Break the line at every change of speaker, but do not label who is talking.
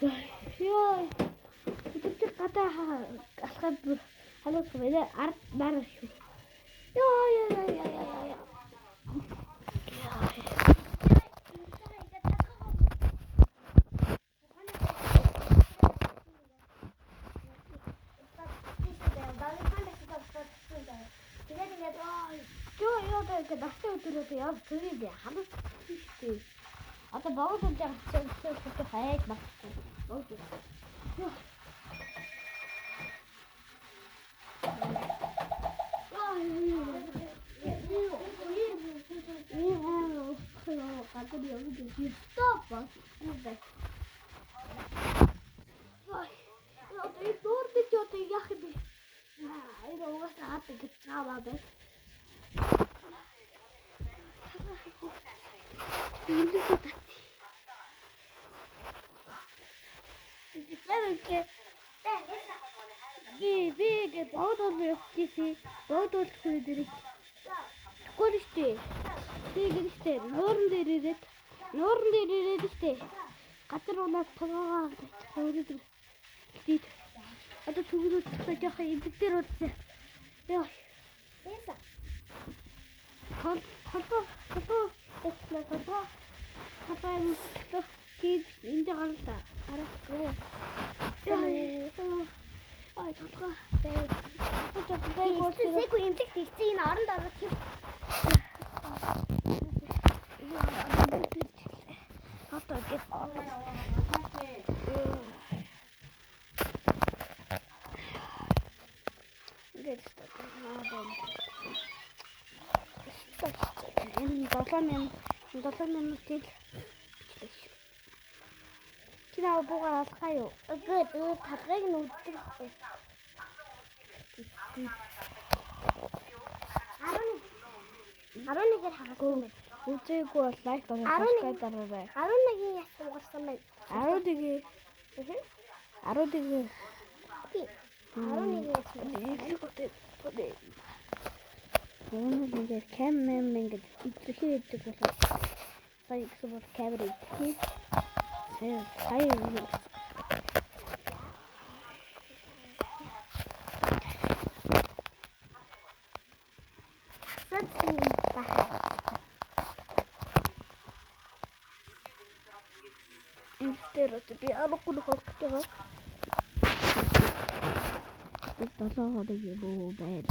Ёо. Өдөр гадаа алхаад халуус байна. Ард нар шүү. Ёо. Тэгээд насны өдрөөд яв төрөйдээ хамт хийжтэй. Одоо богод жагцсан хайж багтсан. Богод. Нууран дээр ирээд штэ. Газар унаад цагаагаа хөөдөг. Дид. Одоо түгрүүд жоох эвдэг дээр удаа. Яа. Эса. Хатаа кид энд гаралта. Арахгүй. Ай тотгоо. Сэгүй имлэг тэгсэн энэ оронд орох юм. Хатаа гэт. Энэ 7 минутын кино буугаар алхаа юу? Үгүй талгыг нь үддэг. 11-ээр хагасан байна. Үзээгүй бол лайк дараарай, дараарай. 11-ийн яс угарсан байна. 11-ийн. 11-ийн. 11-ийн яс. Өнөөдөр камермен ингээд идэвхтэй байдаг болов. Сая гэсэн бол камер идэх. Сая юу? Интернет би алахгүй хөлтэй. 7 хоногийн боо байна.